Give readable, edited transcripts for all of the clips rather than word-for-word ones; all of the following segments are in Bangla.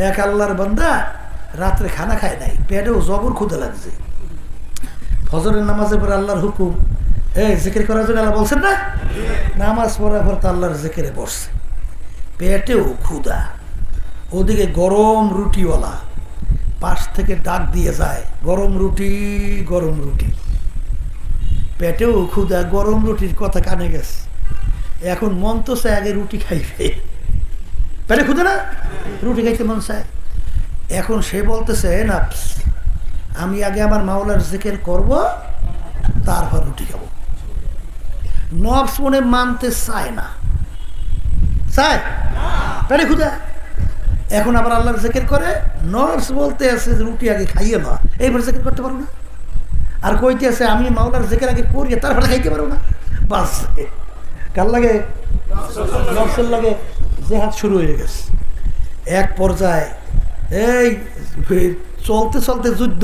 এক আল্লাহর বান্দা রাত্রে খানা খায় নাই, পেটেও জবর ক্ষুধা লাগছে। ফজরের নামাজের পর আল্লাহর হুকুম, এই জিকির করার জন্য আল্লাহ বলছেন না, নামাজ পড়ার পর তো আল্লাহর জিকিরে বসছে, পেটেও ক্ষুধা, ওদিকে গরম রুটিওয়ালা পাশ থেকে ডাক দিয়ে যায়, গরম রুটি গরম রুটি। পেটেও ক্ষুধা, গরম রুটির কথা কানে গেছে, এখন মন তো চায় আগে রুটি খাইবে, পেটে ক্ষুধা না, রুটি খাইতে মন চায়। এখন সে বলতেছে নাফস, আমি আগে আমার মাওলার জিকির করব, তারপর রুটি খাবো। নফস মনে মানতে চায় না, চায়, পেটে ক্ষুধা। এখন আবার আল্লাহর জিকির করে, নফস বলতে আছে রুটি আগে খাইয়ে না, এইবার জিকির করতে পারো না। আর কইতে আছে আমি মাওলার জিকির আগে করিয়ে তারপরে খাইতে পারো না। বাস, কার লাগে? নফসের লাগে জেহাদ শুরু হয়ে গেছে। এক পর্যায়ে এই চলতে চলতে যুদ্ধ,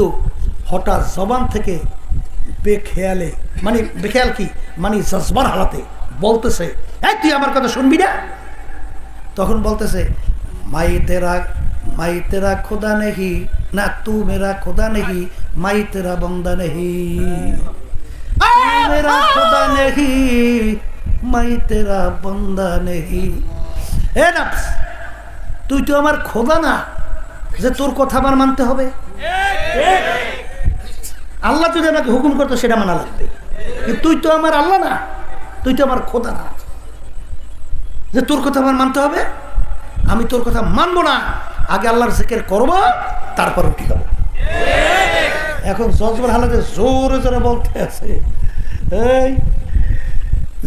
হঠাৎ জবান থেকে বেখেয়ালে, মানে বেখেয়াল কি, মানে জজবার হালাতে বলতেছে, এই তুই আমার কথা শুনবি না? তখন বলতেছে, মাই তেরা খোদা নেহি না, তু মেরা খোদা নেহি, মাই তেরা বন্দা নেহি, মেরা খোদা নেহি, মাই তেরা বন্দা নেহি। এ নাফস, তুই তো আমার খোদা না যে তোর কথা আমার মানতে হবে। আল্লাহ যদি আমাকে হুকুম করতো সেটা মানা লাগবে, কিন্তু তুই তো আমার আল্লাহ না, তুই তো আমার খোদা না যে তোর কথা আমার মানতে হবে। আমি তোর কথা মানবো না, আগে আল্লাহর জিকির করবো, তারপর রুটি খাবো। এখন জজবার হালাতে জোরে জোরে বলতে আছে, এই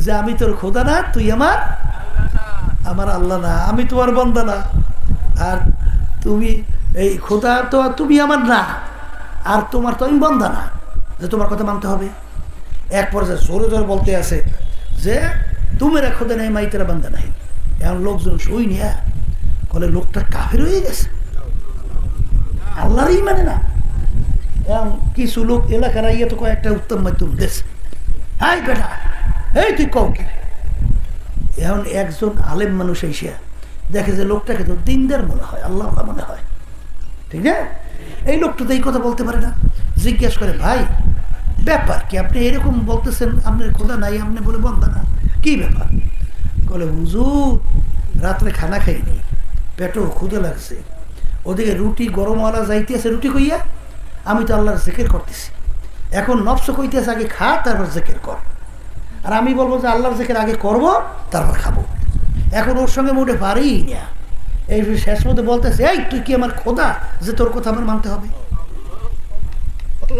যে আমি তোর খোদা না, তুই আমার আল্লাহ না, আমি তোমার বান্দা না, আর তুমি এই খোদা তো তুমি আমার না, আর তোমার তো আমি বান্দা না যে তোমার কথা মানতে হবে। এক পর্যায়ে জোরে জোরে বলতে আছে যে তুমি রে খোদা নেই, মাই তেরা বান্দা নাই। এখন লোকজন সই নিয়ে বলে লোকটা কাফের হয়ে গেছে, আল্লাহরই মানে না। এখন কিছু লোক এলাকার ইয়ে তো কয়েকটা উত্তম মাধ্যম দেশে, হাই বেটা এই তুই কও কি। এখন একজন আলেম মানুষ এসে দেখে যে লোকটাকে তো দিনদার মনে হয়, আল্লাহ মনে হয়, ঠিক না? এই লোকটা তো এই কথা বলতে পারে না। জিজ্ঞেস করে, ভাই ব্যাপার কি, আপনি এরকম বলতেছেন, আপনার খোদা নাই, আপনি বলে বন্দা না, কি ব্যাপার? বলে, হুজুর রাত্রে খানা খাইনি, পেটও ক্ষুদে লাগছে, ওদিকে রুটি গরমওয়ালা যাইতেছে, রুটি কইয়া আমি তো আল্লাহর জিকির করতেছি। এখন নফস কইতেছে আগে খা, তারপর জিকির কর, আর আমি বলবো যে আল্লাহর জিকির আগে করব, তারপর খাবো। এখন ওর সঙ্গে মোটে পারি না। এই শেষ মধ্যে বলতেছে, এই তুই কি আমার খোদা যে তোর কথা আমার মানতে হবে?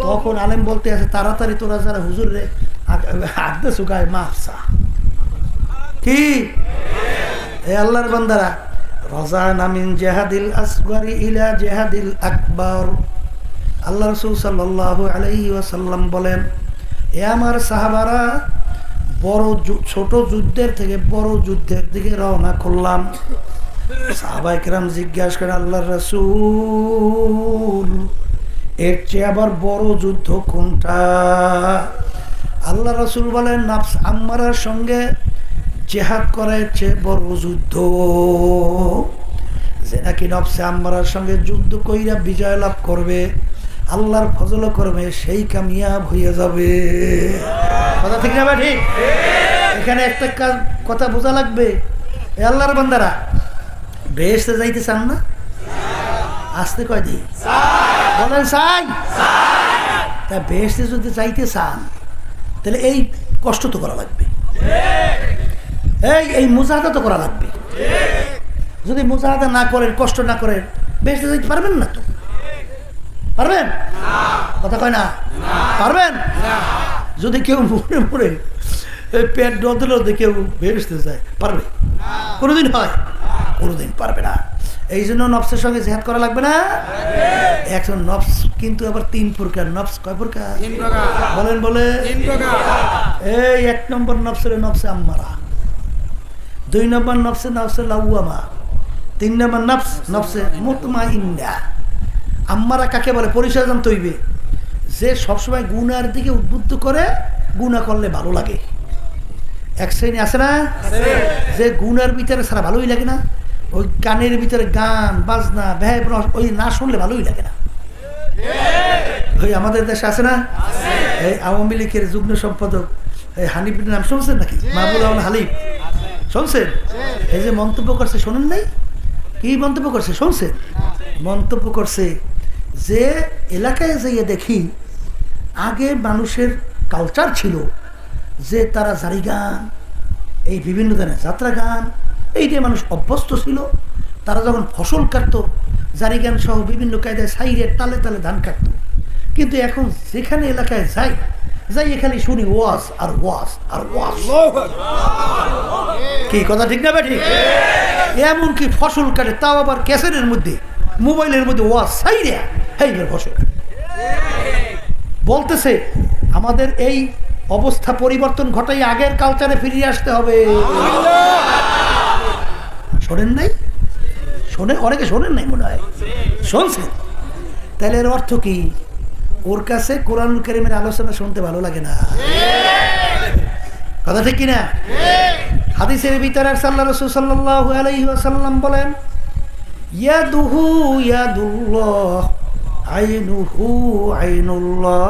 তখন আলেম বলতে আছে, তাড়াতাড়ি তোরা যারা হুজুর রে আদে সুগায় মাফসা কি এ আল্লাহর বান্দারা, রাজানা মিন জিহাদিল আসগরি ইলা জিহাদিল আকবার। আল্লাহ রাসূল সাল্লাল্লাহু আলাইহি ওয়াসাল্লাম বলেন, এ আমার সাহাবারা, বড় ছোট যুদ্ধের থেকে বড় যুদ্ধের দিকে রওনা করলাম। সাহাবায়ে কেরাম জিজ্ঞাসা করে, আল্লাহর রাসূল এর চেয়ে আবার বড় যুদ্ধ কোনটা? আল্লাহ রাসূল বলেন, নাফস আম্মারার সঙ্গে জিহাদ করার চেয়ে বড় যুদ্ধ, যে নাকি নফসে আম্মারার সঙ্গে যুদ্ধ কইরা বিজয় লাভ করবে, আল্লাহর ফজল করবে, সেই কামিয়াব হয়ে যাবে। কথা ঠিক না ভাই? ঠিক। এখানে একটা কথা বোঝা লাগবে, এ আল্লাহর বান্দারা, বেহেশতে যাইতে চান না? আসতে কয় দিন বলেন চাই। তা বেহেশতে যদি যাইতে চান, তাহলে এই কষ্ট তো করা লাগবে, এই মুজাহাদা তো করা লাগবে। যদি মুজাহাদা না করেন, কষ্ট না করেন, বেহেশতে যাইতে পারবেন না তো? পারবেন? কথা কয় না, পারবেন? যদি কেউ মরে মরে পেট ডলতে ডলতে কেউ বেহেশতে যায়, পারবে? কোনোদিন হয়? কোনোদিন পারবে না। এই জন্য নফসের সঙ্গে জিহাদ করা লাগবে না। একজন নফস কিন্তু আবার 3 প্রকার। নফস কয় প্রকার বলেন? বলে এই 1 নম্বর নফসের নফসে আম্মারা, 2 নম্বর নফসে নফসে লাওয়ামা, 3 নম্বর নফস নফসে মুতমাইন্না। আম্মারা কাকে বলে? পরিচয় জানতে হইবে। যে সবসময় গুনার দিকে উদ্বুদ্ধ করে, গুনাহ করলে ভালো লাগে। এক শ্রেণী আছে না, যে গুনার ভিতরে সারা ভালোই লাগে না, ওই গানের ভিতরে গান বাজনা ভ্যাব ওই না শুনলে ভালোই লাগে না। ওই আমাদের দেশে আছে না, এই আওয়ামী লীগের যুগ্ম সম্পাদক এই হানিফের নাম শুনছেন নাকি? মাহবুব আল হালিফ শুনছেন? এই যে মন্তব্য করছে শোনেন নাই? কি মন্তব্য করছে শুনছেন? মন্তব্য করছে যে এলাকায় যাইয়ে দেখি আগে মানুষের কালচার ছিল যে তারা জারি গান, এই বিভিন্ন ধরনের যাত্রা গান, এইটাই মানুষ অভ্যস্ত ছিল। তারা যখন ফসল কাটতো জারি গান সহ বিভিন্ন কায়দায় সাইরে তালে তালে ধান কাটতো। কিন্তু এখন যেখানে এলাকায় যাই এখানে শুনি ওয়াজ আর ওয়াজ আর ওয়াজ। কি কথা ঠিক না ঠিক? এমনকি ফসল কাটে তাও আবার ক্যাসেটের মধ্যে, মোবাইলের মধ্যে ওয়াজ সাইরে হেইবের ফসল বলতেছে। আমাদের এই অবস্থা পরিবর্তন ঘটাই আগের কালচারে ফিরিয়ে আসতে হবে। শোনেন নাই? অনেকে শোনেন নাই মনে হয়, শুনছেন? তাহলে এর অর্থ কি? ওর কাছে কোরআনুল কারীমের আলোচনা শুনতে ভালো লাগে না। কথা ঠিক কিনা? হাদিসের ভিতরে আল্লাহর রাসূল সাল্লাল্লাহু আলাইহি ওয়াসাল্লাম বলেন, ইয়াদুহু ইয়াদুল্লাহ, আইনুহু আইনুল্লাহ,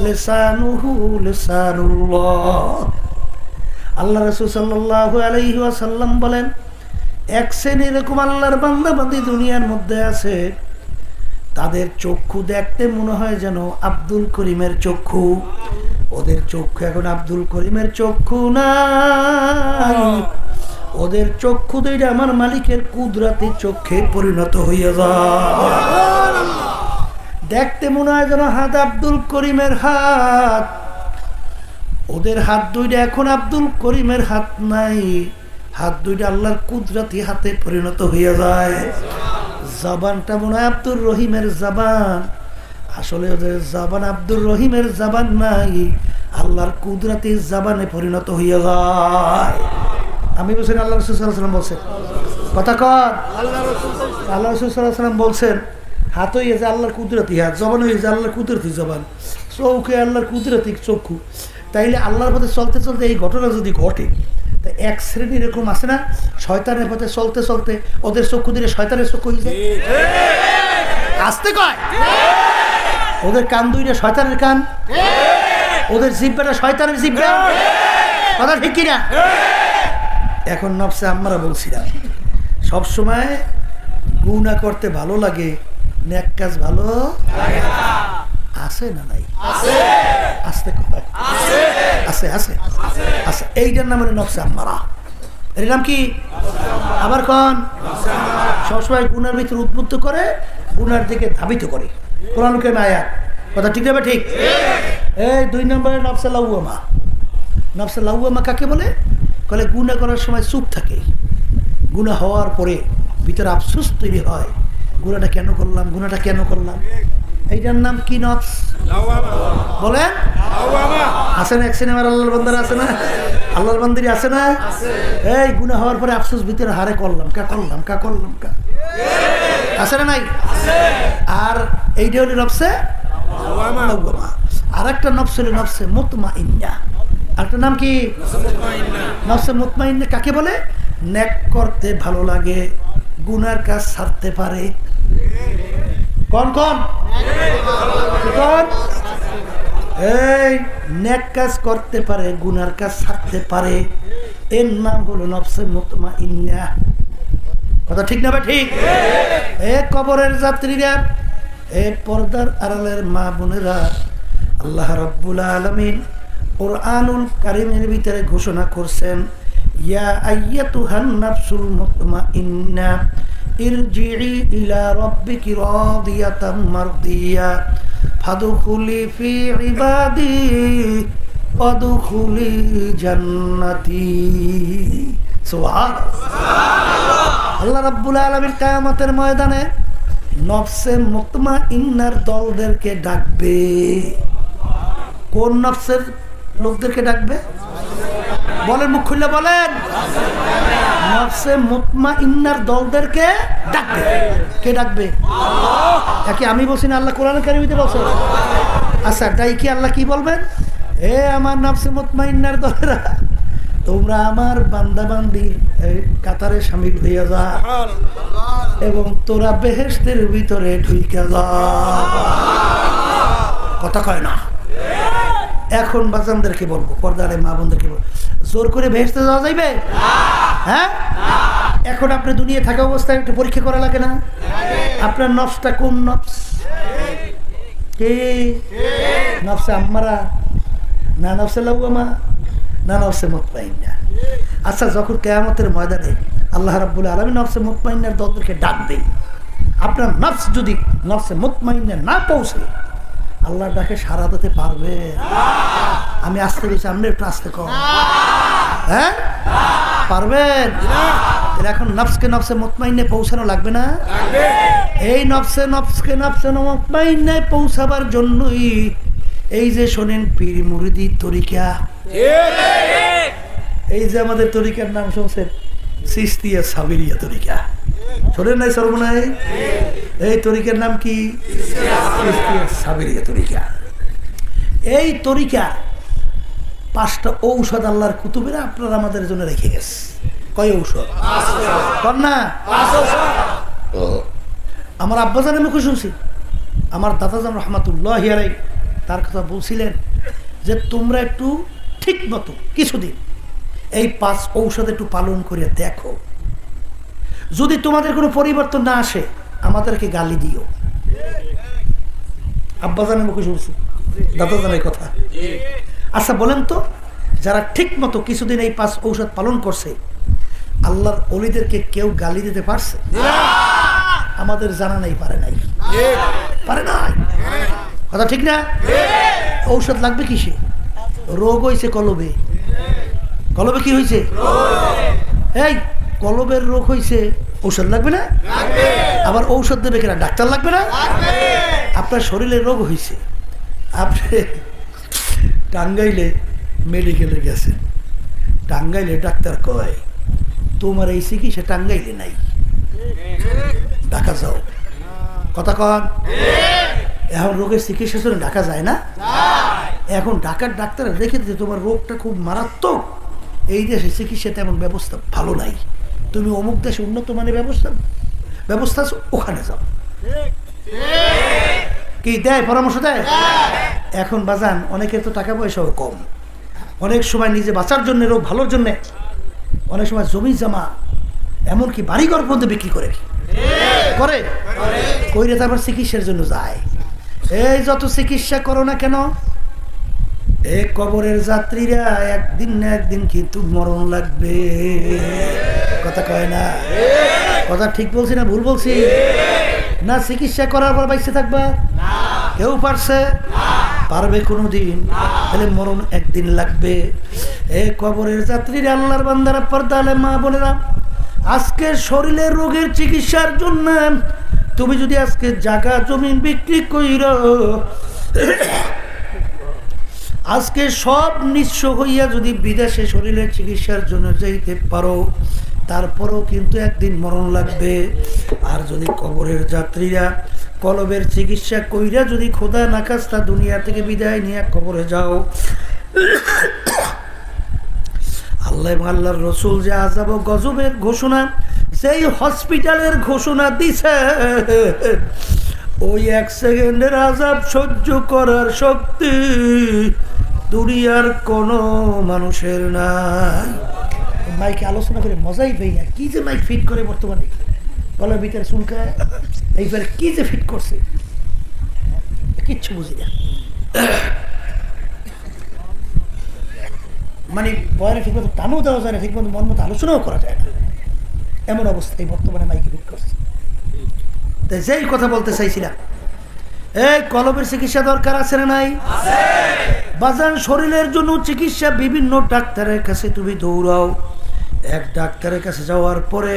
লিসানুহু লিসানুল্লাহ। আল্লাহ রাসূল সাল্লাল্লাহু আলাইহি ওয়াসাল্লাম বলেন, এক শ্রেণী এরকম আল্লাহর বান্দা বান্দি দুনিয়ার মধ্যে আছে, তাদের চক্ষু দেখতে মনে হয় যেন আব্দুল করিমের চক্ষু। ওদের চক্ষু এখন আব্দুল করিমের চক্ষু নাই, ওদের চক্ষু দুইটা আমার মালিকের কুদরতি চক্ষে পরিণত হইয়া যায়। দেখতে মনে হয় যেন হাত আব্দুল করিমের হাত, ওদের হাত দুইটা এখন আব্দুল করিমের হাত নাই, হাত দুইটা আল্লাহর কুদরতি হাতে পরিণত হইয়া যায়। জবানটা মনে হয় আব্দুর রহিমের জবান, আসলে ওদের জবান আব্দুর রহিমের জবান নাই, আল্লাহর কুদরতি জবানে পরিণত হইয়া যায়। আমি বলছেন আল্লাহ রাসূল সাল্লাল্লাহু আলাইহি ওয়াসাল্লাম বলছেন, কথা কর। আল্লাহ রাসূল সাল্লাল্লাহু আলাইহি ওয়াসাল্লাম বলছেন, হাত হয়ে যে আল্লাহর কুদরতি হাত, জবান হয়ে যে আল্লাহর কুদরতি জবান, চোখে আল্লাহর কুদরতি চক্ষু। তাইলে আল্লাহর পথে চলতে চলতে এই ঘটনা যদি ঘটে, তা এক শ্রেণী এরকম আছে না, শয়তানের পথে চলতে চলতে ওদের চক্ষু দিলে শয়তানের চক্ষু হয়ে যায়। আসতে কয়, ওদের কান দুইটা শয়তানের কান, ওদের জিহ্বাটা শয়তানের জিহ্বা। কথা ঠিক কিনা? এখন নফসে আমরা বলছিলাম সবসময় গুনাহ করতে ভালো লাগে, নেক কাজ ভালো আছে না নাই? আসতে কয় আছে আছে আছে। এইটার নাম হলো নফসে আম্মারা। এর নাম কি? আবার কোন? সবসময় গুনার ভিতরে উদ্বুদ্ধ করে, গুনার দিকে ধাবিত করে। কোরআন কারীম আয়াত। কথা ঠিক না ঠিক? এই 2 নম্বরে নফসে লাওয়ামা। নফসে লাওয়ামা কাকে বলে? বলে গুনাহ করার সময় চুপ থাকে, গুনাহ হওয়ার পরে ভিতরে আফসোস তৈরি হয়, গুনাহটা কেন করলাম, গুনাহটা কেন করলাম। এইটার নাম কি? নফস বলেন। আছে না এক সিনেমার আল্লাহর বান্দারা আছে না, আল্লাহর বান্দারি আছে না? এই গুনাহ হওয়ার পরে আফসোস ভিতরে হারে করলাম কা করলাম কা করলাম কা, আছে না নাই? আর এইটা হলো নফসে লাওয়ামা। আর একটা নফস হলো নফসে মুতমাইন্না। আরেকটা নাম কি? নফসে মুতমাইন্না কাকে বলে? নেক করতে ভালো লাগে, গুনার কাজ ছাড়তে পারে। কোন কোন কোন? এই নেক কাজ করতে পারে, গুনার কাজ ছাড়তে পারে, এর নাম হলো নফসে মুতমাইন্না। কথা ঠিক না ভাই? ঠিক। এ কবরের যাত্রীরা, এ পর্দার আড়ালের মা বোনেরা, আল্লাহ রাব্বুল আলামিন কুরআনুল কারীমের ভিতরে ঘোষণা করছেন, ইয়া আইয়াতুহান নাফসুল মুতমাইন্না ইরজিই ইলা রাব্বিকি রাদিয়াতাম মারদিয়া ফাদখুলি ফি ইবাদি ওয়াদখুলি জান্নাতি। সুবহানাল্লাহ। আল্লাহ রাব্বুল আলামিন কিয়ামতের ময়দানে নফসে মুতমাইন্নার দলদেরকে ডাকবে। কোন নফসের লোকদেরকে ডাকবে? বলেন, মুখ খুলে বলেন। নফসে মুতমাইন্নার দলদেরকে ডাকবে। কে ডাকবে? একে আমি বলছি না, আল্লাহ কোরআন কারীমে বলছে। আচ্ছা, তাই কি আল্লাহ কি বলবেন? এ আমার নফসে মুতমাইন্নার দলেরা, তোমরা আমার বান্দা বান্দির কাতারে শামিল হইয়া যা এবং তোরা বেহেশতের ভিতরে ঢুইকা যা। কথা কয় না? এখন বাজানদেরকে বলবো, পর্দারে মা বোনদেরকে বলবো, জোর করে বেহেশতে যাওয়া যাইবে? হ্যাঁ, এখন আপনি দুনিয়া থাকা অবস্থায় একটু পরীক্ষা করা লাগে না? আপনার নফসটা কোন নফস? কে নফসে আম্মারা না নফসে লাউয়ামা না নফসে মুতমাইন্না? আচ্ছা, যখন কিয়ামতের ময়দানে আল্লাহ রাব্বুল আলামিন নফসে মুতমাইন্নার দলদেরকে ডাক দেয়, আপনার নফস যদি নফসে মুতমাইন্না না পৌঁছে আল্লাহর ডাকে সাড়া দিতে পারবে? আমি আসতে গেছি, আপনি একটু আসতে কম। হ্যাঁ, পারবেন? এখন নফসকে নফসে মুতমাইন্নায় পৌঁছানো লাগবে না? এই নফসে মুতমাইন্নায় পৌঁছাবার জন্যই এই যে শোনেন পীর মুরিদি তরিকা, এই যে আমাদের তরিকার নাম শুনছেন চিশতিয়া সাবিরিয়া তরিকা, শোনেন নাই সর্বনাই? এই তরিকার নাম কি? চিশতিয়া সাবিরিয়া তরিকা। এই তরিকা 5টা ঔষধ আল্লাহর কুতুবেরা আপনারা আমাদের জন্য রেখে গেছে। কয় ঔষধ? না, আমার আব্বাজানের মুখে শুনছি, আমার দাদাজান রহমাতুল্লাহি আলাইহি তার কথা বলছিলেন যে তোমরা একটু ঠিক মতো কিছুদিন এই 5 ঔষধ একটু পালন করে দেখো, যদি তোমাদের কোনো পরিবর্তন না আসে আমাদেরকে গালি দিও। আব্বাজানের মুখে শুনছি, দাদাজানের কথা। আচ্ছা বলেন তো, যারা ঠিক মতো কিছুদিন এই 5 ঔষধ পালন করছে আল্লাহর ওলিদেরকে কেউ গালি দিতে পারছে? আমাদের জানা নাই, পারে নাই, পারে নাই। কথা ঠিক না? ঔষধ লাগবে কিসে? রোগ হয়েছে কলবে। কলবে কি হয়েছে? এই কলবের রোগ হয়েছে, ঔষধ লাগবে না? আবার ঔষধ দেবে কিনা? ডাক্তার লাগবে না? আপনার শরীরে রোগ হয়েছে, আপনি টাঙ্গাইলে মেডিকেলে গেছেন, টাঙ্গাইলে ডাক্তার কয় তোমার এই চিকিৎসা টাঙ্গাইলে নাই, ঢাকা যাও। কথা কন? এখন রোগের চিকিৎসা জন্য ঢাকা যায় না? এখন ঢাকার ডাক্তার রেখে দিতে তোমার রোগটা খুব মারাত্মক, এই দেশে চিকিৎসা তেমন ব্যবস্থা ভালো নাই, তুমি অমুক দেশে উন্নত মানের ব্যবস্থা আছে, ওখানে যাও। কি দেয়? পরামর্শ দেয়। এখন বাজান অনেকের তো টাকা পয়সাও কম, অনেক সময় নিজে বাঁচার জন্য, রোগ ভালোর জন্য অনেক সময় জমি জমা এমনকি বাড়িঘর পর্যন্ত বিক্রি করে কইরে তারপর চিকিৎসার জন্য যায়। এই যত চিকিৎসা করো না কেন, এই কবরের যাত্রীরা একদিন না একদিন কিন্তু মরণ লাগবে। কথা কয় না? কথা ঠিক বলছি না ভুল বলছি? না চিকিৎসা করার পর বাইসে থাকবা? কেউ পারছে? পারবে কোনোদিন? তাহলে মরণ একদিন লাগবে। এই কবরের যাত্রীরা, আল্লাহর বান্দারা, পর্দালে মা বোনেরা, আজকে শরীরের রোগের চিকিৎসার জন্য তুমি যদি আজকে জায়গা জমিন বিক্রি কইর, আজকে সব নিঃস্ব হইয়া যদি বিদেশে শরীরের চিকিৎসার জন্য যাইতে পারো, তারপরও কিন্তু একদিন মরণ লাগবে। আর যদি কবরের যাত্রীরা কলবের চিকিৎসা কইরা যদি খোদা না খাস্তা দুনিয়া থেকে বিদায় নিয়ে কবরে যাও, আল্লাহ এবং আল্লাহর রসুল যে আযাব ও গজবের ঘোষণা, সেই হসপিটালের ঘোষণা দিছে, ওই 1 সেকেন্ডের আযাব সহ্য করার শক্তি দুনিয়ার কোনো মানুষের নাই। মাইকে আলোচনা করে মজাই পেয়ে যায়। কি যে মাইক ফিট করে বর্তমানে, গলার ভিতরে চুলকায়, এইবার কি যে ফিট করছে কিচ্ছু বুঝি না। মানে বয়ানে ঠিক মতো টানও দেওয়া যায় না, ঠিক মতো মন মতো আলোচনাও করা যায় না, এমন অবস্থায় বর্তমানে মাইকে ফিট করছে। তাই যেই কথা বলতে চাইছিলাম, এই কলবের চিকিৎসা দরকার আছে না নাই? বাজান শরীরের জন্য চিকিৎসা, বিভিন্ন ডাক্তারের কাছে তুমি দৌড়াও, এক ডাক্তারের কাছে যাওয়ার পরে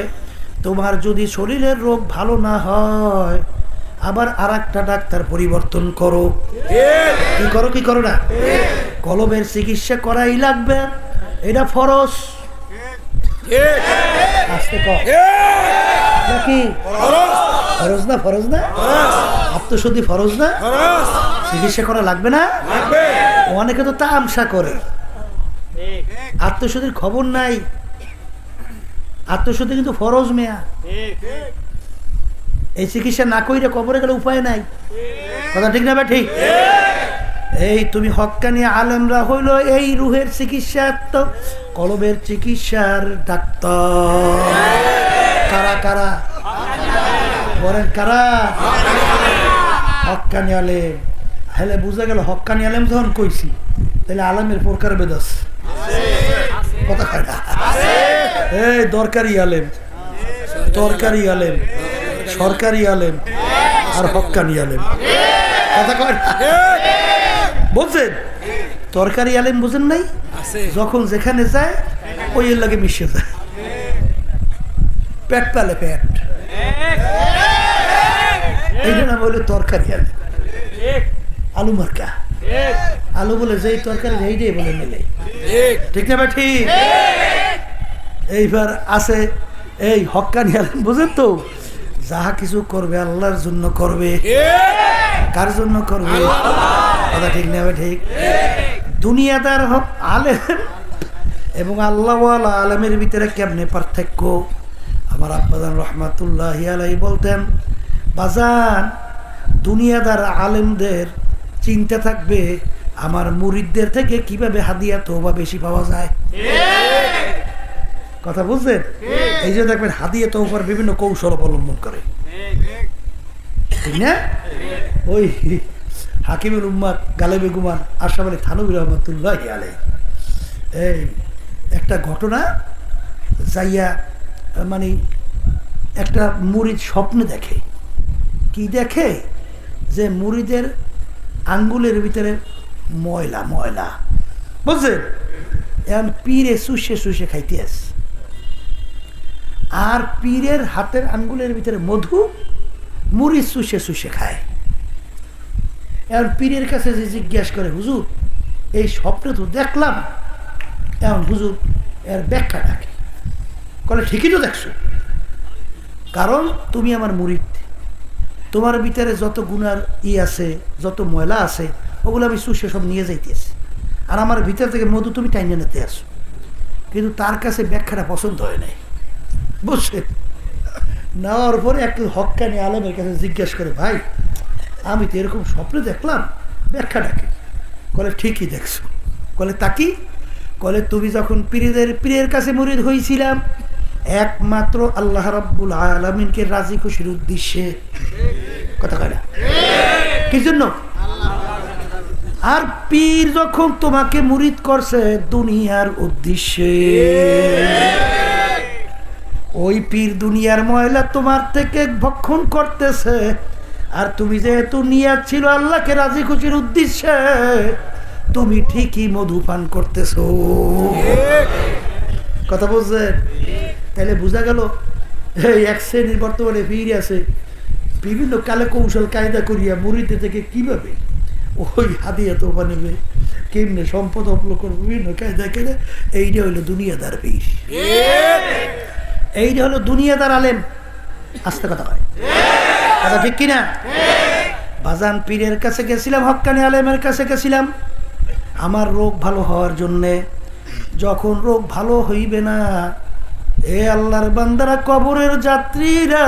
তোমার যদি শরীরের রোগ ভালো না হয়, আবার আর একটা ডাক্তার পরিবর্তন করো। কি করো না? কলবের চিকিৎসা করাই লাগবে, এটা ফরজ। আসতে কর নাকি? ফরজ না আত্মশুদ্ধি ফরজ না? চিকিৎসা করা লাগবে না? অনেকে তো তামসা করে, আত্মীয়স্বদের খবর নাই। আত্মীয়স্বদ কিন্তু ফরজ মেয়া। এই চিকিৎসা না কইরে কবরে গেলে উপায় নাই। কথা ঠিক না ভাই? ঠিক। এই তুমি হক্কানি আলেমরা হইল এই রুহের চিকিৎসা, তো কলবের চিকিৎসার ডাক্তার। কারা কারা বলেন? কারা? হক্কানি আলেম। হেলে বুঝা গেল হক্কানি আলেম যখন কইছি তাহলে আলেমের প্রকার বেদ আছে। কথা কয় না? এই দরকারি আলেম, তরকারি আলেম, সরকারি আলেম আর হক্কানি আলেম। কথা কয় না? বুঝছেন? তরকারি আলেম বুঝেন নাই? যখন যেখানে যায় ওই এর লাগে মিশে যায়। পেট পালে পেট, এইটা না বলে তরকারি আলেম। আলু মার্কা আলু বলে যেই তরকারি এইটাই বলে মেলে। ঠিক না ভাই? ঠিক। এইবার আছে এই হক্কানি আলেম, বুঝেন তো? যাহা কিছু করবে আল্লাহর জন্য করবে। কার জন্য করবে? কথা ঠিক না ভাই? ঠিক। দুনিয়াদার হক আলেম এবং আল্লাহওয়ালা আলেমের ভিতরে কেমনে পার্থক্য? আমার আব্বাজান রহমাতুল্লাহি আলাইহি বলতেন, বাজান দুনিয়াদার আলেমদের চিন্তা থাকবে আমার মুরিদদের থেকে কিভাবে হাদিয়া তওবা বেশি পাওয়া যায়। কথা বুঝছেন? এই যে দেখবেন হাদিয়া তওবার বিভিন্ন কৌশল অবলম্বন করে, ঠিক না? ওই হাকিমুল উম্মাত গালেবে গুমান আশরাফ আলী থানভী রহমাতুল্লাহি আলাইহি এই একটা ঘটনা যাইয়া, মানে একটা মুরিদ স্বপ্নে দেখে। কি দেখে? যে মুরিদের আঙ্গুলের ভিতরে ময়লা ময়লা, বুঝছেন? এখন পীরে শুষে শুষে খাইতে আস, আর পীরের হাতের আঙ্গুলের ভিতরে মধু মুরিদ শুষে শুষে খায়। এখন পীরের কাছে যে জিজ্ঞাসা করে, হুজুর এই স্বপ্নে তো দেখলাম, এখন হুজুর এর ব্যাখ্যা থাকে। বলে ঠিকই তো দেখছো, কারণ তুমি আমার মুরিদ, তোমার ভিতরে যত গুনার আছে, যত ময়লা আছে, ওগুলো আমি শুষে সব নিয়ে যাইতেছি, আর আমার ভিতর থেকে মধু তুমি টাইনে নিতে আসো। কিন্তু তার কাছে ব্যাখ্যাটা পছন্দ হয় নাই, বুঝছে? নেওয়ার পরে একটু হক্কানি আলেমের কাছে জিজ্ঞাসা করে, ভাই আমি তো এরকম স্বপ্নে দেখলাম, ব্যাখ্যাটা কি? বলে ঠিকই দেখছো। বলে তা কি? বলে তুমি যখন পীরের কাছে মুরিদ হয়েছিলাম একমাত্র আল্লাহ রাব্বুল আলামিনকে রাজি খুশির উদ্দেশ্যে। কথা কয় না? কি জন্য? আর পীর যখন তোমাকে মুরিদ করছে দুনিয়ার উদ্দেশ্যে, ওই পীর দুনিয়ার ময়লা তোমার থেকে ভক্ষণ করতেছে, আর তুমি যেহেতু নিয়াত ছিল আল্লাহকে রাজি খুশির উদ্দেশ্যে, তুমি ঠিকই মধু পান করতেছো। কথা বলছেন? তাহলে বোঝা গেল এই এক শ্রেণীর বর্তমানে পীর আছে, বিভিন্ন কালে কৌশল কায়দা করিয়া মুরিদে থেকে কিভাবে ওই হাদিয়া তওবা নেবে, কেমনে সম্পদ অপলোড করবে, বিভিন্ন কায়দা কেটে। এইটা হইলো দুনিয়াদার পীর, এইটা হলো দুনিয়াদার আলেম। আস্তে কথা হয়, কথা ঠিক কিনা? বাজান পীরের কাছে গেছিলাম, হক্কানি আলেমের কাছে গেছিলাম আমার রোগ ভালো হওয়ার জন্যে। যখন রোগ ভালো হইবে না, এ আল্লাহর বান্দারা, কবরের যাত্রীরা,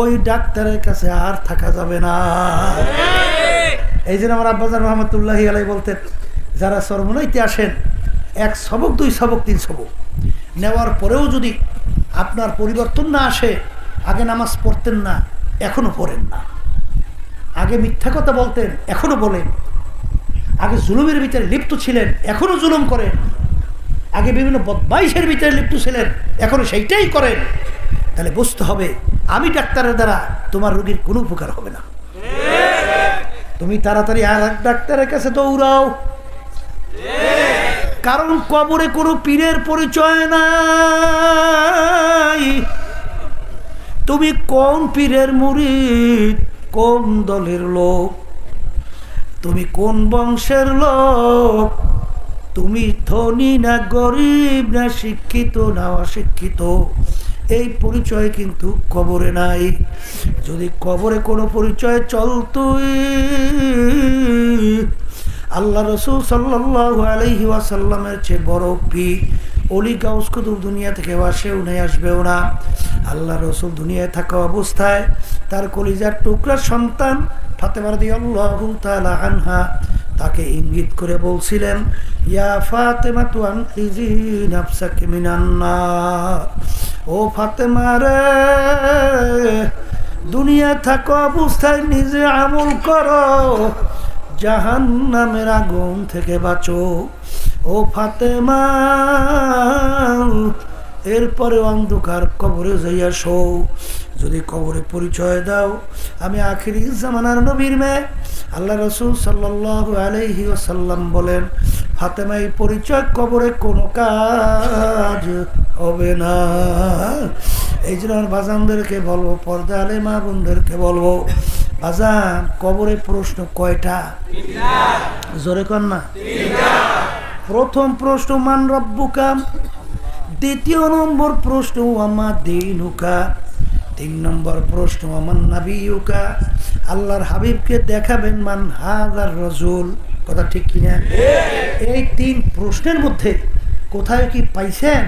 ওই ডাক্তারের কাছে আর থাকা যাবে না। এই জন্য আমার আব্বাজান রহমাতুল্লাহি আলাইহি বলতেন, যারা সরমনাইতে আসেন 1 সবক 2 সবক 3 সবক নেওয়ার পরেও যদি আপনার পরিবর্তন না আসে, আগে নামাজ পড়তেন না, এখনো পড়েন না। আগে মিথ্যা কথা বলতেন, এখনো বলেন। আগে জুলুমের ভিতরে লিপ্ত ছিলেন, এখনো জুলুম করেন। আগে বিভিন্ন বদমাইশের ভিতরে লিপ্ত ছিলেন, এখনো সেইটাই করেন। তাহলে বুঝতে হবে আমি ডাক্তারের দ্বারা তোমার রোগীর কোনো উপকার হবে না। তুমি তাড়াতাড়ি আর এক ডাক্তারের কাছে দৌড়াও, কারণ কবরে কোনো পীরের পরিচয় নাই। তুমি কোন পীরের মুরিদ, কোন দলের লোক, তুমি কোন বংশের লোক, তুমি ধনী না গরিব, না শিক্ষিত না অশিক্ষিত, এই পরিচয় কিন্তু কবরে নাই। যদি কবরে কোনো পরিচয় চলতই, আল্লাহ রাসূল সাল্লাল্লাহু আলাইহি ওয়াসাল্লামের চেয়ে বড় পীর অলি গাউস কুতুব দুনিয়া থেকে আসেও নাই, আসবেও না। আল্লাহ রাসূল দুনিয়ায় থাকা অবস্থায় তার কলিজার টুকরার সন্তান ফাতেমা রাদিয়াল্লাহু তাআলা আনহা তাকে ইঙ্গিত করে বলছিলেন, ইয়া ফাতেমা তু আনকিজি নাফসাকি মিনান নার, ও ফাতেমা রে, দুনিয়া থাকা অবস্থায় নিজে আমল করো, জাহান্নামের আগুন থেকে বাঁচো। ও ফাতেমা, এরপরে অন্ধকার কবরে যাইয়া শো, যদি কবরে পরিচয় দাও আমি আখিরি জামানার নবীর মেয়ে। আল্লাহ রাসূল সাল্লাল্লাহু আলাইহি ওয়াসাল্লাম বলেন, ফাতেমা এই পরিচয় কবরে কোনো কাজ হবে না। এই জন্য আমার বাজানদেরকে বলবো, পর্দা আলে মা বোনদেরকে বলবো, বাজান কবরে প্রশ্ন কয়টা? জোরে কর না। প্রথম প্রশ্ন মান রব্বুকা, দ্বিতীয় নম্বর প্রশ্ন ওয়ামা দীনুকা, 3 নম্বর প্রশ্ন ওয়ামান নাবিয়ুকা, আল্লাহর হাবিবকে দেখাবেন মান হাযার রাসূল। কথা ঠিক কিনা? এই 3 প্রশ্নের মধ্যে কোথায় কি পাইছেন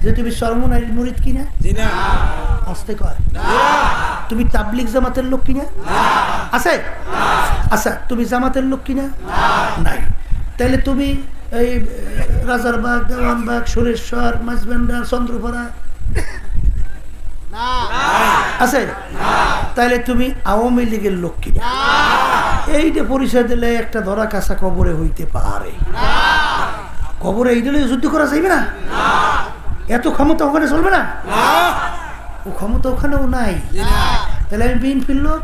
যে তুমি সর্বনারীর মুরিদ কিনা? আসতে কয় তুমি তাবলিগ জামাতের লোক কিনা? আছে? আচ্ছা, তুমি জামাতের লোক কিনা? নাই। তাহলে তুমি এই রাজারবাগ, দেওয়ানবাগ, সুরেশ্বর, মাঝবেন্ডা, চন্দ্রপাড়া আছে? তাহলে তুমি আওয়ামী লীগের লোক কিনা? এইটা পরিচয় দিলে একটা ধরা কাঁচা কবরে হইতে পারে। কবরে এই দিলে যুদ্ধ করা যাইবে না? এত ক্ষমতা ওখানে চলবে না? ও ক্ষমতা ওখানেও নাই। তাহলে আমি বিএনপির লোক,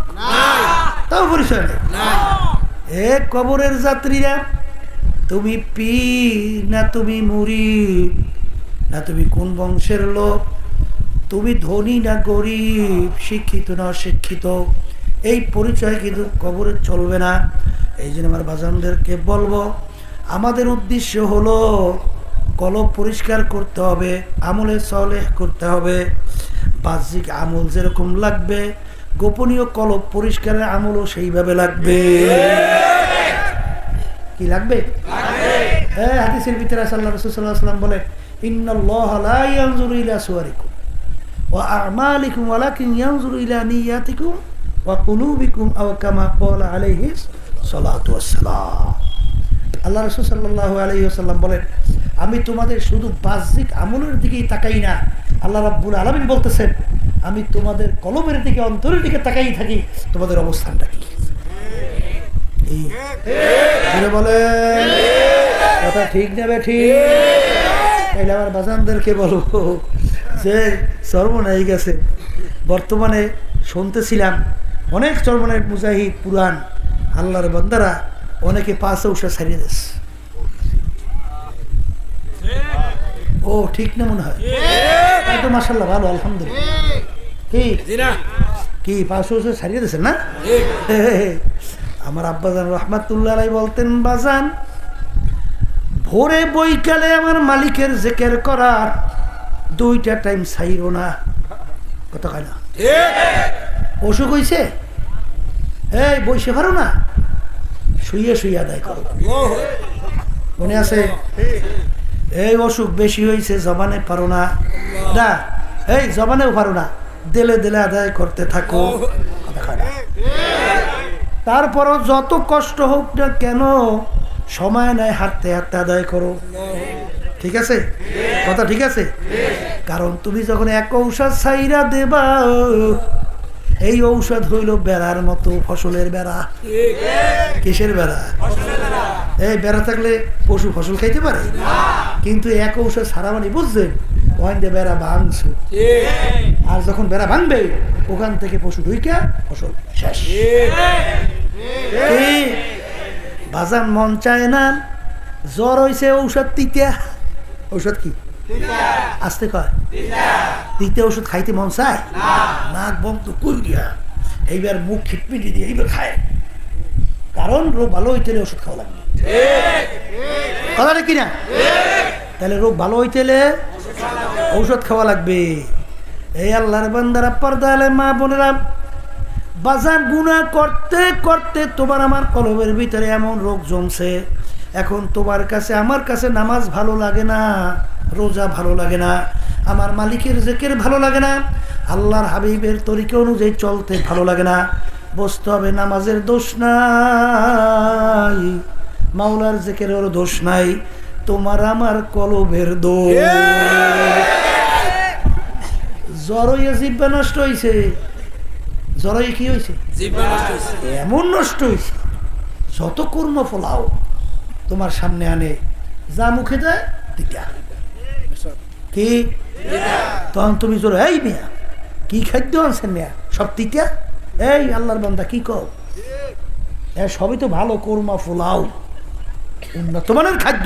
তাও পরিচয় নেই। এ কবরের যাত্রীরা, তুমি পীর না তুমি মুরিদ, না তুমি কোন বংশের লোক, তুমি ধনী না গরিব, শিক্ষিত না অশিক্ষিত, এই পরিচয় কিন্তু কবরে চলবে না। এই জন্য আমার বাজানদেরকে বলবো, আমাদের উদ্দেশ্য হলো কলব পরিষ্কার করতে হবে, আমলে সালেহ করতে হবে। বাহ্যিক আমল যেরকম লাগবে, গোপনীয় কলব পরিষ্কারের আমলও সেইভাবে লাগবে। কি লাগবে? হ্যাঁ, হাদিসের ভিতরে আল্লাহ রাসূল সাল্লাল্লাহু আলাইহি ওয়াসাল্লাম বলে, ইন্নাল্লাহা লা ইয়ানজুরু ইলা সুওয়ারিকুম ওয়া আ'মালিকুম ওয়ালাকিন ইয়ানজুরু ইলা নিয়াতিকুম ওয়া কুলুবিকুম, আও কামা ক্বালা আলাইহি সাল্লাতু ওয়াসসালাম। আল্লাহ রাসূল সাল্লাল্লাহু আলাইহি ওয়াসাল্লাম বলেন, আমি তোমাদের শুধু বাহ্যিক আমলের দিকেই তাকাই না, আল্লাহ রাব্বুল আলামিন বলতেছেন, আমি তোমাদের কলবের দিকে, অন্তরের দিকে তাকাই থাকি, তোমাদের অবস্থানটা কি। বলেন কথা ঠিক নেবে? ঠিক। তাইলে আমার বাজানদেরকে বলবো যে সর্বনায়ী গেছে। বর্তমানে শুনতেছিলাম অনেক সর্বনায়ক মুজাহিদ পুরান আল্লাহর বান্দারা অনেকে 5 ঔষধ ছাড়িয়ে দিচ্ছে। ও ঠিক না মনে হয়? তো মাশাআল্লাহ, ভালো, আলহামদুলিল্লাহ। কি 5 ঔষধ ছাড়িয়ে দিচ্ছেন না? আমার আব্বাজান রহমাতুল্লাহ আলাইহি বলতেন, বাজান ভোরে বৈকালে আমার মালিকের জিকির করার 2টা টাইম ছাইরো না। কথা কয় না? অসুখ হইছে, এই বসে পারো না, শুয়ে শুয়ে আদায় করো। মনে আছে? এই অসুখ বেশি হয়েছে, জবানে পারো না, না এই জবানেও পারো না, দিলে দিলে আদায় করতে থাকো। কথা কয় না? তারপরও যত কষ্ট হোক না কেন, সময় নাই, হাঁটতে হাঁটতে আদায় করো। ঠিক আছে? কথা ঠিক আছে? কারণ তুমি যখন এক ঔষধ ছাইরা দেবা, এই ঔষধ হইল বেড়ার মতো, ফসলের বেড়া। কিসের বেড়া? এই বেড়া থাকলে পশু ফসল খাইতে পারে, কিন্তু এক ঔষধ সারা মানে বুঝছেন, ওখান দিয়ে বেড়া ভাঙছো, আর যখন বেড়া ভাঙবে ওখান থেকে পশু ঢুইকা ফসল শেষ। বাজান মন চায় না, জ্বর হয়েছে ঔষধ তিতা। ঔষধ কি? আসতে কয় তিতে ওষুধ খাইতে মন চায়? নাক বন্ধ কইরা এইবার মুখ খিটমিটি দিয়ে এইবার খায়, কারণ রোগ ভালো হইতে ওষুধ খাওয়া লাগবে। কথা কিনা? তাহলে রোগ ভালো হইতে ঔষধ খাওয়া লাগবে। এই আল্লাহর বান্দারা, পর্দা আলে মা বোনেরা, বাজার গুনাহ করতে করতে তোমার আমার কলবের ভিতরে এমন রোগ জমছে, এখন তোমার কাছে আমার কাছে নামাজ ভালো লাগে না, রোজা ভালো লাগে না, আমার মালিকের জিকির ভালো লাগে না, আল্লাহর হাবিবের তরিকা অনুযায়ী চলতে ভালো লাগে না। বুঝতে হবে নামাজের দোষ নাই, মাওলার জিকিরের দোষ নাই, তোমার আমার কলবের দোষ। জ্বরইয়া জিহ্বা নষ্ট হয়েছে, জ্বরই কি হয়েছে? এমন নষ্ট হয়েছে, যত কর্ম ফলাও তোমার সামনে আনে, যা মুখে দেয় তিতা কি, তখন তুমি জোর এই মিয়া কি খাদ্য আনছেন মিয়া, সব তিতা। এই আল্লাহর বান্দা কি কর, সবই তো ভালো কর্মা ফলাও, উন্নত মানের খাদ্য।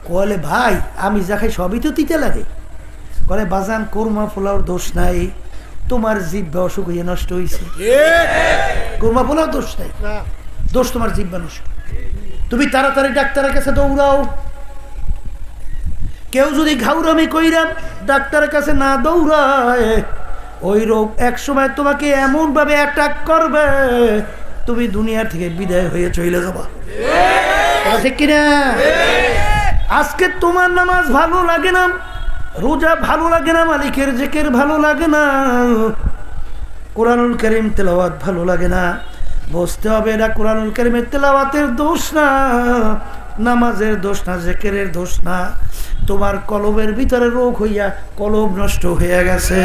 কলে ভাই আমি যা খাই সবই তো তিতা লাগে। বলে বাজান কোরমা পোলাওর দোষ নাই, তোমার জিহ্বা অসুখ হয়ে নষ্ট হয়েছে। কোরমা পোলাও দোষ নাই, দোষ তোমার জিহ্বা নষ্ট। তুমি তাড়াতাড়ি ডাক্তারের কাছে দৌড়াও। কেউ যদি ঘাউরামি কইরাম ডাক্তারের কাছে না দৌড়ায়, ওই রোগ এক সময় তোমাকে এমন ভাবে অ্যাটাক করবে, তুমি দুনিয়া থেকে বিদায় হয়ে চলে যাবা। ঠিক কিনা? আজকে তোমার নামাজ ভালো লাগে না, রোজা ভালো লাগে না, মালিকের জিকির ভালো লাগে না, কোরআনুল কারীম তেলাওয়াত ভালো লাগে না। বুঝতে হবে এটা কোরআনুল কারীমের তেলাওয়াতের দোষ না, নামাজের দোষ না, জিকিরের দোষ না, তোমার কলবের ভিতরে রোগ হইয়া কলব নষ্ট হয়ে গেছে।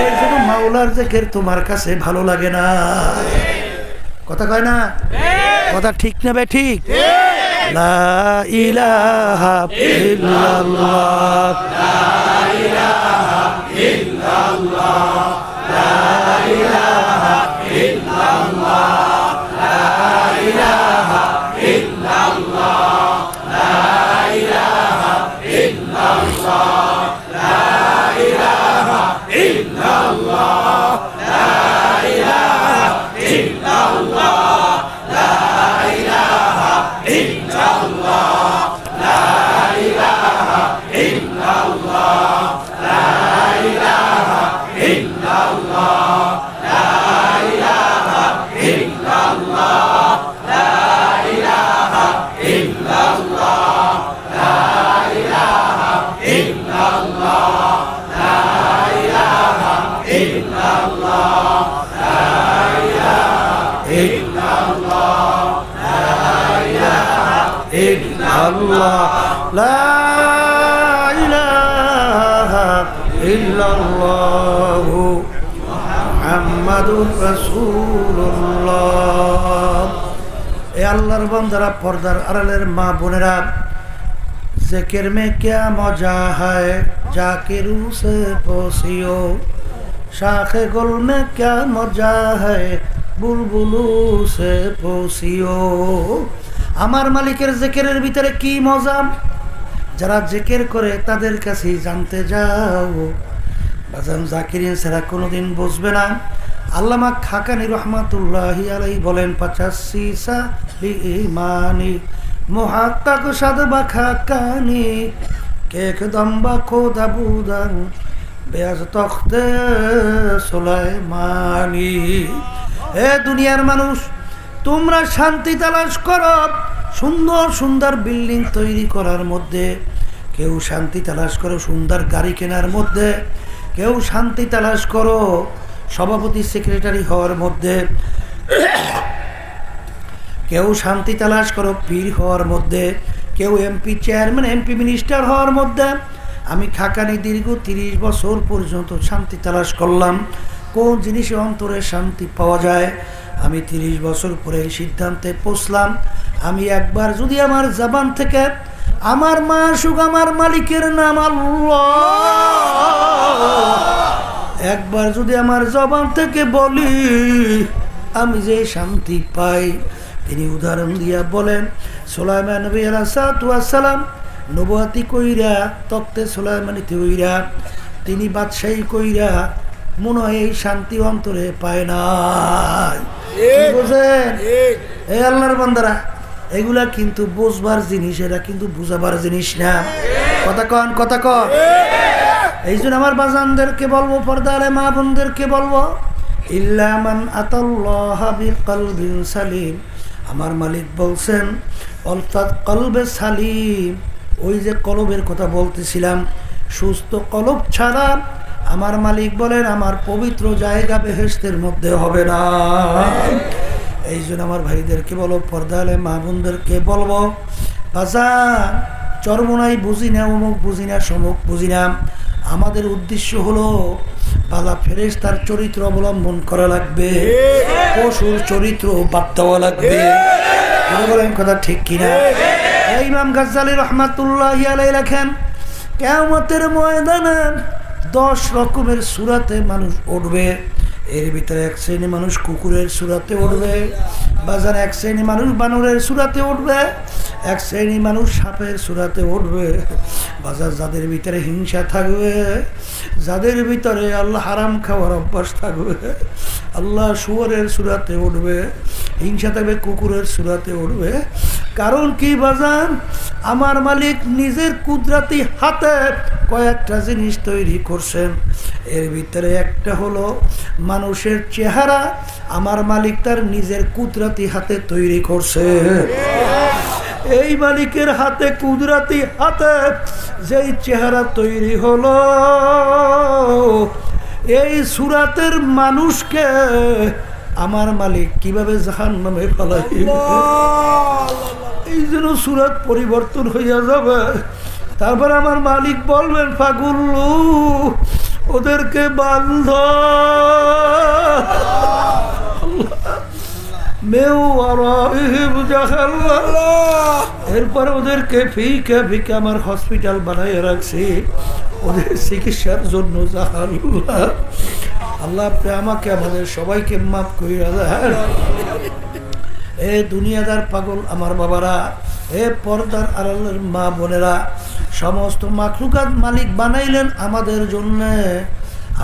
এই জন্য মাওলার জিকির তোমার কাছে ভালো লাগে না। কথা কয় না? কথা ঠিক নেবে ঠিক? লা ইলাহা ইল্লাল্লাহ, লা ইলাহা ইল্লাল্লাহ, লা ইলাহা ইল্লাল্লাহ, লা ইলাহা ইল্লাল্লাহ, লা ইলাহা ইল্লাল্লাহ, লা ইলাহা ইল্লাল্লাহ, লা ইলাহা ইল্লাল্লাহ, লা ইলাহা ইল্লাল্লাহ, লা ইলাহা ইল্লাল্লাহ, লা ইলাহা ইল্লাল্লাহ, লা ইলাহা ইল্লাল্লাহ, লা ইলাহা ইল্লাল্লাহ, লা ইলাহা ইল্লাল্লাহ, লা ইলাহা ইল্লাল্লাহ, লা ইলাহা ইল্লাল্লাহ, লা ইলাহা ইল্লাল্লাহ, মুহাম্মাদুর রাসূলুল্লাহ। এ আল্লাহর বান্দারা, পর্দার আড়ালের মা বোনেরা, জিকির মে क्या मजा है जाके रूह से पोसियो, शाखे गुल में क्या मजा है बुलबुलू से पोसियो। আমার মালিকের জিকিরের ভিতরে কি মজা, যারা জিকির করে তাদের কাছেই জানতে যাও। বাজান জাকিরিন ছাড়া কোনোদিন বুঝবে না। আল্লামা খাকানি রহমাতুল্লাহি আলাইহি বলেন, 85 সা বিঈমানি মুহাক্কাক সাদবা খাকানি কেক দম্বা খোদা বুদান বেয়াজ তখতে সুলাইমানি। হে দুনিয়ার মানুষ, তোমরা শান্তি তালাশ করো সুন্দর সুন্দর বিল্ডিং তৈরি করার মধ্যে, কেউ শান্তি তালাশ করো সুন্দর গাড়ি কেনার মধ্যে, কেউ শান্তি তালাশ করো সভাপতি সেক্রেটারি হওয়ার মধ্যে, কেউ শান্তি তালাশ করো পীর হওয়ার মধ্যে, কেউ এমপি চেয়ারম্যান, এমপি মিনিস্টার হওয়ার মধ্যে। আমি খাকানি দীর্ঘ 30 বছর পর্যন্ত শান্তি তালাশ করলাম, কোন জিনিসে অন্তরে শান্তি পাওয়া যায়। আমি 30 বছর পরে এই সিদ্ধান্তে পৌঁছলাম, আমি একবার যদি আমার জবান থেকে আমার মাশুক, আমার মালিকের নাম আল্লাহ, একবার যদি আমার জবান থেকে বলি, আমি যে শান্তি পাই। তিনি উদাহরণ দিয়া বলেন, সুলাইমান নবী আলাইহিস সালাম নবুয়তি কইরা তক্তে সুলাইমানিতে হইরা তিনি বাদশাহী কইরা মনে হয় এই শান্তি অন্তরে পায় নাই। বুঝেন এই আল্লাহর বান্দারা, এগুলা কিন্তু বুঝবার জিনিস, এরা কিন্তু বুঝাবার জিনিস না। কথা কন, কথা কন। এই জন্য আমার বাজানদেরকে বলবো, পর্দারে মা বোনদেরকে বলবো, ইল্লা মান আতাল্লাহা বিকলবিন সালিম। আমার মালিক বলছেন, অর্থাৎ কলবে সালিম, ওই যে কলবের কথা বলতেছিলাম, সুস্থ কলব ছাড়া আমার মালিক বলেন আমার পবিত্র জায়গা বেহেশতের মধ্যে হবে না। এই জন্য আমার ভাইদেরকে বলো, পর্দালে মা বোনদেরকে বলবো, বাজার চরমনাই বুঝি না, অমুক বুঝি না, সমুক বুঝি না, আমাদের উদ্দেশ্য হলো বালা ফেরেশতার চরিত্র অবলম্বন করা লাগবে, পশুর চরিত্র বাদ দেওয়া লাগবে। বলেন কথা ঠিক কিনা? ইমাম গাজ্জালী রাহমাতুল্লাহি আলাইহি লেখেন, কিয়ামতের ময়দানে 10 রকমের সূরাতে মানুষ উঠবে। এর ভিতরে এক শ্রেণী মানুষ কুকুরের সূরাতে উঠবে, বাজার এক শ্রেণী মানুষ বানরের সূরাতে উঠবে, এক শ্রেণী মানুষ সাপের সূরাতে উঠবে। বাজার যাদের ভিতরে হিংসা থাকবে, যাদের ভিতরে আল্লাহ হারাম খাওয়ার অভ্যাস থাকবে, আল্লাহ শুয়োরের সূরাতে উঠবে, হিংসা থাকবে কুকুরের সূরাতে উঠবে। কারণ কি বাজার, আমার মালিক নিজের কুদরতি হাতে কয়েকটা জিনিস তৈরি করছেন। এর ভিতরে একটা হলো মানুষের চেহারা, আমার মালিক তার নিজের কুদরতি হাতে তৈরি করছে। এই মালিকের হাতে, কুদরতি হাতে যেই চেহারা তৈরি হলো, এই সূরাতের মানুষকে আমার মালিক কিভাবে জাহান্নামে ফেলাইবে, এই জন্য সূরাত পরিবর্তন হইয়া যাবে। তারপর আমার মালিক বলবেন, ফাগুল্লু ওদেরকে বান্ধ, এরপর ওদেরকে ফিকা ফিকা আমার হসপিটাল বানাইয়া রাখছি ওদের চিকিৎসার জন্য। জাহান্নাম। আল্লাহ আপনি আমাকে আমাদের সবাইকে মাফ করিয়া দেন। এ দুনিয়াদার পাগল আমার বাবারা, এ পর্দার আড়ালের মা বোনেরা, সমস্ত মাখলুকাত মালিক বানাইলেন আমাদের জন্য,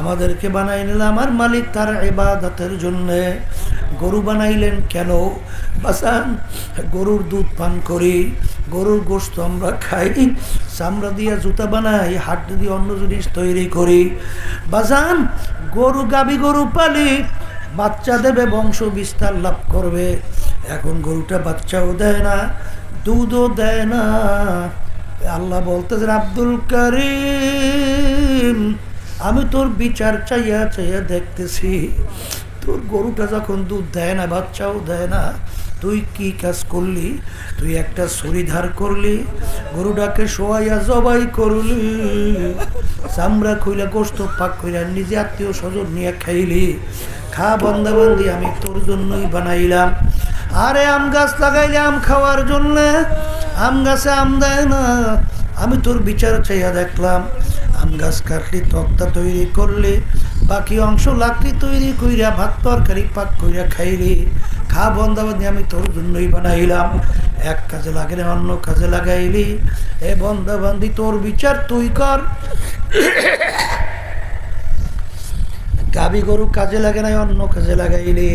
আমাদেরকে বানাইলেন আমার মালিক তার ইবাদতের জন্য। গরু বানাইলেন কেন? বাসান গরুর দুধ পান করি, গরুর গোশত আমরা খাই, চামড়া দিয়ে জুতা বানাই, হাড্ডি দিয়ে অন্য জিনিস তৈরি করি। বাজান গরু, গাবি গরু পালি, বাচ্চা দেবে, বংশ বিস্তার লাভ করবে। এখন গরুটা বাচ্চাও দেয় না, দুধও দেয় না। আল্লাহ বলতেছেন, আব্দুল করিম আমি তোর বিচার চাইয়া চাইয়া দেখতেছি, তোর গরুটা যখন দুধ দেয় না, বাচ্চাও দেয় না, তুই কি কাজ করলি? তুই একটা ছুরি ধার করলি, গরুটাকে শোয়াইয়া জবাই করলি, চামড়া খুইলা গোশত পাক কইরা নিজে আত্মীয় স্বজন নিয়ে খাইলি। খা বন্দাবন্দি আমি তোর জন্যই বানাইলাম। আরে আম গাছ লাগাইলে আম খাওয়ার জন্য, আম গাছে আম দেয় না, আমি তোর বিচার চাইয়া দেখলাম। আম গাছ কাটলি, তক্তা তৈরি করলি, বাকি অংশ লাকড়ি তৈরি কইরা ভাত তরকারি পাক কইরা খাইলি। খা বন্দাবন্দি আমি তোর জন্যই বানাইলাম। এক কাজে লাগে না অন্য কাজে লাগাইলি। এ বন্দাবন্দি তোর বিচার তুই কর। গাবি গরু কাজে লাগে না, অন্য কাজে লাগাইলি।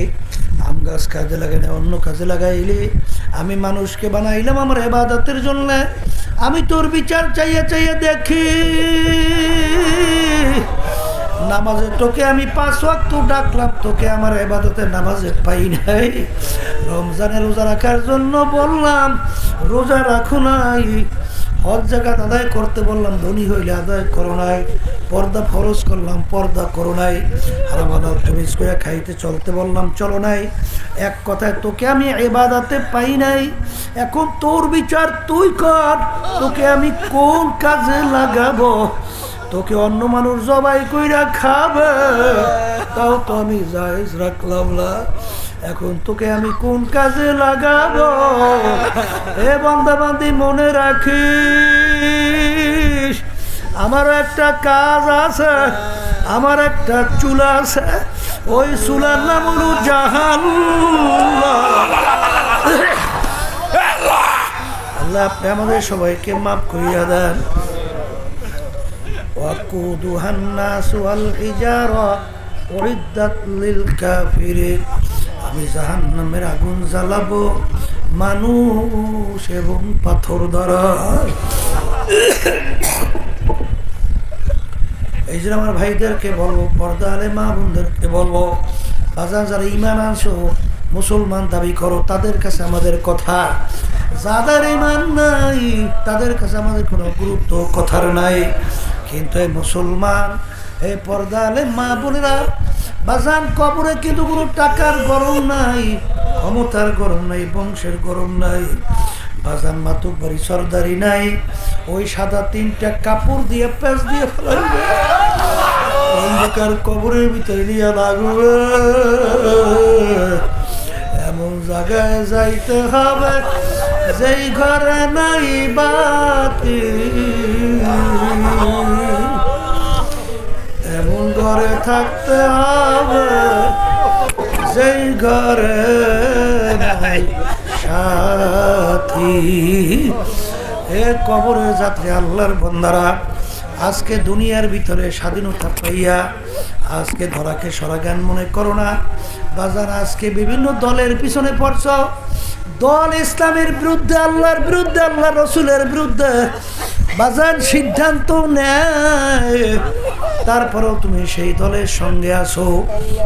আম গাছ কাজে লাগে না, অন্য কাজে লাগাইলি। আমি মানুষকে বানাইলাম আমার ইবাদতের জন্য, আমি তোর বিচার চাইয়া চাইয়া দেখি। নামাজে তোকে আমি 5 ওয়াক্ত ডাকলাম, তোকে আমার ইবাদতের নামাজে পাই নাই। রমজানে রোজা রাখার জন্য বললাম, রোজা রাখো নাই। হজ জাকাত আদায় করতে বললাম, ধনী হইলে আদায় করো নাই। পর্দা ফরজ করলাম, পর্দা করো নাই। হারাম হালাল তমিজ করে খাইতে চলতে বললাম, চলো নাই। এক কথায় তোকে আমি ইবাদতে পাই নাই। এখন তোর বিচার তুই কর, তোকে আমি কোন কাজে লাগাবো? তোকে অন্য মানুষ জবাই কইরা খাবে, তাও তো আমি জায়েজ রাখলাম না। এখন তোকে আমি কোন কাজে লাগাবো? এ বান্দাবান্দি মনে রাখিস, আমার একটা কাজ আছে, আমার একটা চুলা আছে, ওই চুলার নাম হলো জাহান্নাম। আল্লাহ আপনি আমাদের সবাইকে মাফ করিয়া দেন। وقودها الناس والحجارة أعدت للكافرين। আমি জাহান্নামের আগুন জ্বালাবো মানুষ এবং পাথর দ্বারা। এই জন্য আমার ভাইদেরকে বলবো, পর্দা আলে মা বোনদেরকে বলবো, বাজার যারা ঈমান আনছো, মুসলমান দাবি করো, তাদের কাছে আমাদের কথা, যাদের ঈমান নাই তাদের কাছে আমাদের কোনো গুরুত্ব কথার নাই। কিন্তু এই মুসলমান, এই পর্দা আলে মা বোনেরা, বাজান কবরে কিন্তু কোনো টাকার গরম নাই, ক্ষমতার গরম নাই, বংশের গরম নাই, বাজান মাতুক বাড়ি সর্দারি নাই। ওই সাদা 3টা কাপড় দিয়ে পেঁচ দিয়ে ফেলাইবে, অন্ধকার কবরের ভিতরে নিয়ে লাগবে। এমন জায়গায় যাইতে হবে যেই ঘরে নাই বাতি, এমন ঘরে থাকতে হবে যেই ঘরে নাই সাথী। এ কবরে যাত্রী আল্লাহর বন্দারা, আজকে দুনিয়ার ভিতরে স্বাধীনতা পাইয়া আজকে ধরাকে সরাগান মনে করো না বাজার। আজকে বিভিন্ন দলের পিছনে পড়ছ, দল ইসলামের বিরুদ্ধে, আল্লাহর বিরুদ্ধে, আল্লাহ রসুলের বিরুদ্ধে বাজার সিদ্ধান্ত নেয়। তারপরেও তুমি সেই দলের সঙ্গে আসো।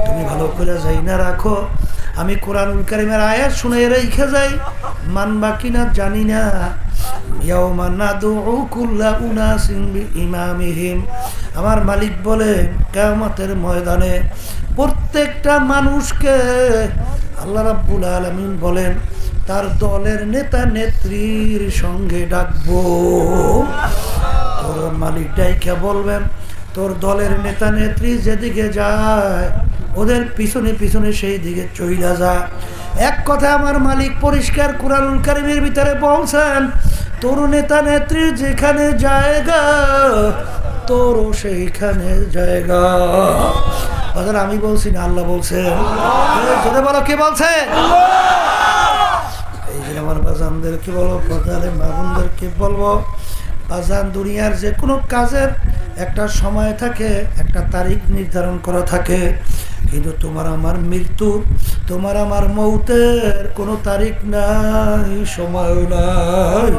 তুমি ভালো করে যাই না রাখো, আমি কোরআনুল কারীমের আয়াত শুনে রেখে যাই, মানবা কিনা জানি না। ইয়াউমা নাদউ কুল্লা উনাসিন বিইমামিহিম, আমার মালিক বলে কিয়ামতের ময়দানে প্রত্যেকটা মানুষকে আল্লাহ রাব্বুল আলামিন বলেন তার দলের নেতা নেত্রীর সঙ্গে ডাকবো। তোর মালিক ডাইকা বলবেন তোর দলের নেতা নেত্রী যেদিকে যায় ওদের পিছনে পিছনে সেই দিকে চইলা যা। এক কথা আমার মালিক পরিষ্কার কোরআনুল কারীমের ভিতরে বলছেন, তোর নেতা নেত্রীর যেখানে জায়গা তোরও সেইখানে জায়গা। আমি বলছি না, আল্লাহ বলছে। জোরে বলো, কে বলছে? এই যে আমার বাজানদেরকে বলো, প্রধানের মামুনদেরকে বলবো, বাজান দুনিয়ার যে কোনো কাজের একটা সময় থাকে, একটা তারিখ নির্ধারণ করা থাকে, কিন্তু তোমার আমার মৃত্যু, তোমার আমার মৌতের কোনো তারিখ নাই, সময় নাই,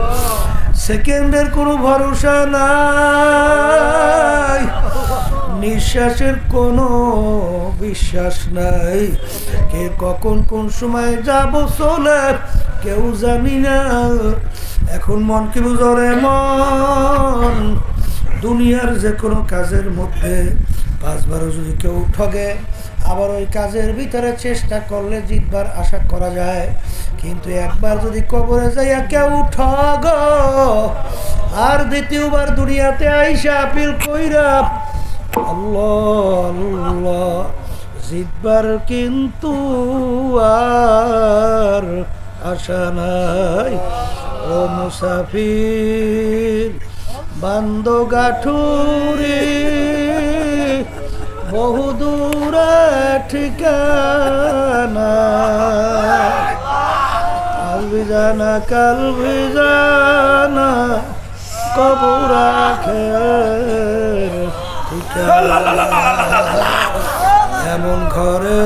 সেকেন্ডের কোনো ভরসা নাই, নিঃশ্বাসের কোনো বিশ্বাস নাই। কে কখন কোন সময় যাব চলে কেউ জানি না। এখন মন কি বুঝরে মন, দুনিয়ার যে কোনো কাজের মধ্যে 5-12 যদি কেউ ঠগে, আবার ওই কাজের ভিতরে চেষ্টা করলে জিতবার আশা করা যায়। কিন্তু একবার যদি কবরে যাইয়া কেউ ঠগ আর দ্বিতীয়বার দুনিয়াতে আইসা আপিল কইরা আল্লাহ আল্লাহ জিতবার কিন্তু আর আশা নাই। ও মুসাফির বান্দ গাঠুরি বহু দূরে ঠিকানা, কালবি জানা কালবি জানা কবর আখের ঠিকানা। এমন ঘরে